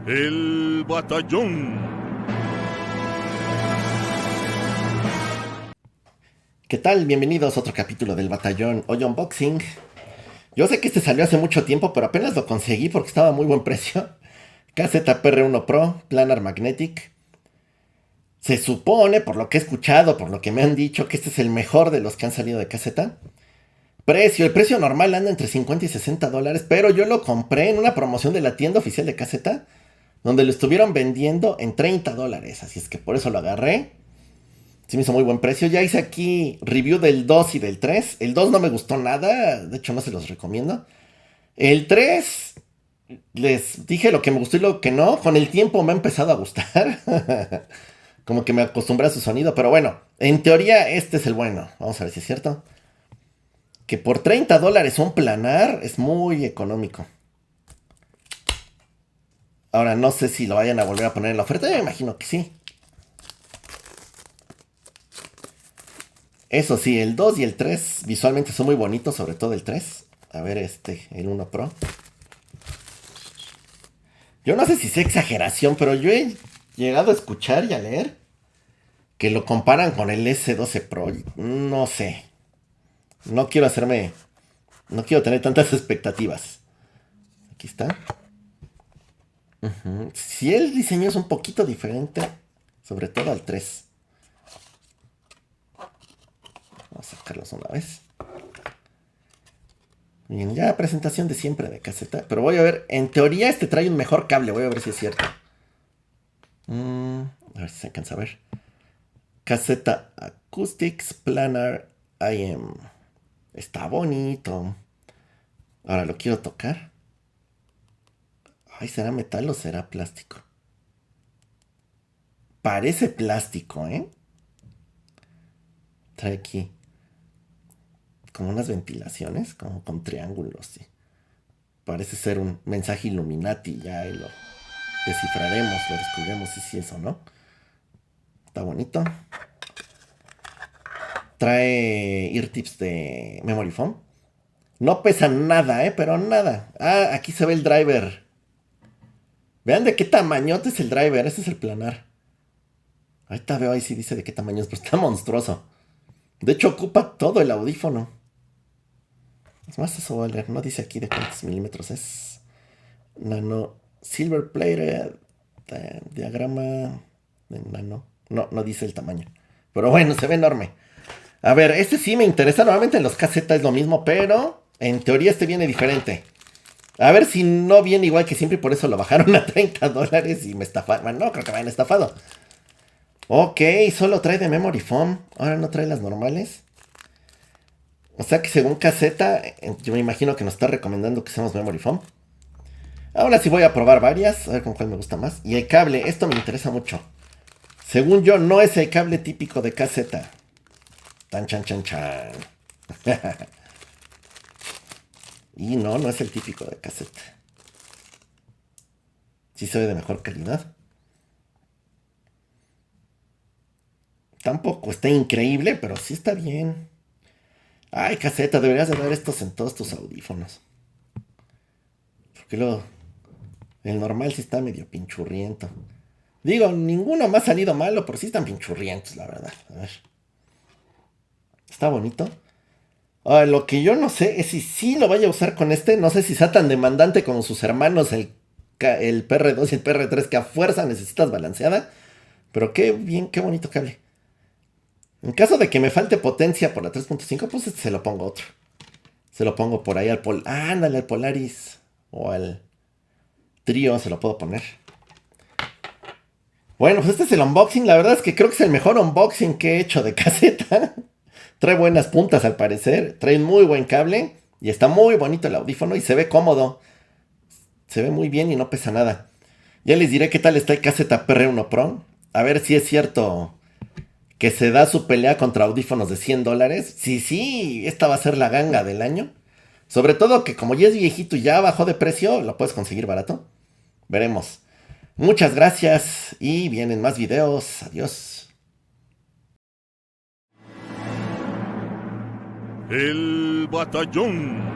El batallón. ¿Qué tal? Bienvenidos a otro capítulo del Batallón. Hoy unboxing. Yo sé que este salió hace mucho tiempo, pero apenas lo conseguí porque estaba a muy buen precio. KZPR1 Pro, Planar Magnetic. Se supone, por lo que he escuchado, por lo que me han dicho, que este es el mejor de los que han salido de KZ. El precio normal anda entre 50 y 60 dólares, pero yo lo compré en una promoción de la tienda oficial de KZ, donde lo estuvieron vendiendo en 30 dólares. Así es que por eso lo agarré. Sí me hizo muy buen precio. Ya hice aquí review del 2 y del 3. El 2 no me gustó nada. De hecho, no se los recomiendo. El 3 les dije lo que me gustó y lo que no. Con el tiempo me ha empezado a gustar. Como que me acostumbré a su sonido. Pero bueno, en teoría este es el bueno. Vamos a ver si es cierto. Que por 30 dólares un planar es muy económico. Ahora no sé si lo vayan a volver a poner en la oferta. Yo me imagino que sí. Eso sí, el 2 y el 3 visualmente son muy bonitos, sobre todo el 3. A ver, el 1 Pro. Yo no sé si sea exageración, pero yo he llegado a escuchar y a leer que lo comparan con el S12 Pro. No sé. No quiero hacerme... No quiero tener tantas expectativas. Aquí está. Si el diseño es un poquito diferente, sobre todo al 3. Vamos a sacarlos una vez. Bien, ya presentación de siempre de caseta. Pero voy a ver, en teoría este trae un mejor cable. Voy a ver si es cierto. A ver si se alcanza a ver. Caseta Acoustics Planar IM. Está bonito. Ahora lo quiero tocar. Ay, ¿será metal o será plástico? Parece plástico, ¿eh? Trae aquí como unas ventilaciones, como con triángulos, sí. Parece ser un mensaje Illuminati, ya lo descifraremos, lo descubriremos si sí es o no. Está bonito. Trae ear tips de memory foam. No pesa nada, pero nada. Ah, aquí se ve el driver. Vean de qué tamañote es el driver. Este es el planar. Ahorita veo ahí si dice de qué tamaño es, pero está monstruoso. De hecho ocupa todo el audífono. Es más, eso voy a leer. No dice aquí de cuántos milímetros es. Nano silver plated. Diagrama de nano. No dice el tamaño. Pero bueno, se ve enorme. A ver, este sí me interesa. Normalmente en los KZ es lo mismo, pero en teoría este viene diferente. A ver si no viene igual que siempre y por eso lo bajaron a 30 dólares y me estafaron. Bueno, no creo que me hayan estafado. Ok, solo trae de memory foam. Ahora no trae las normales. O sea que según KZ, yo me imagino que nos está recomendando que usemos memory foam. Ahora sí voy a probar varias, a ver con cuál me gusta más. Y el cable, esto me interesa mucho. Según yo, no es el cable típico de KZ. Tan chan chan chan. Y no es el típico de KZ. Sí se ve de mejor calidad. Tampoco está increíble, pero sí está bien. Ay, KZ, deberías de dar estos en todos tus audífonos. Porque luego, el normal sí está medio pinchurriento. Digo, ninguno me ha salido malo, pero sí están pinchurrientos, la verdad. A ver. Está bonito. Ahora, lo que yo no sé es si sí lo vaya a usar con este. No sé si sea tan demandante como sus hermanos, el PR2 y el PR3, que a fuerza necesitas balanceada. Pero qué bien, qué bonito cable. En caso de que me falte potencia por la 3.5, pues se lo pongo otro. Se lo pongo por ahí ándale, al Polaris. O al Trio se lo puedo poner. Bueno, pues este es el unboxing. La verdad es que creo que es el mejor unboxing que he hecho de caseta. Trae buenas puntas al parecer. Trae un muy buen cable. Y está muy bonito el audífono y se ve cómodo. Se ve muy bien y no pesa nada. Ya les diré qué tal está el KZPR1 Pro. A ver si es cierto que se da su pelea contra audífonos de 100 dólares. Sí, esta va a ser la ganga del año. Sobre todo que como ya es viejito y ya bajó de precio, lo puedes conseguir barato. Veremos. Muchas gracias y vienen más videos. Adiós. El batallón.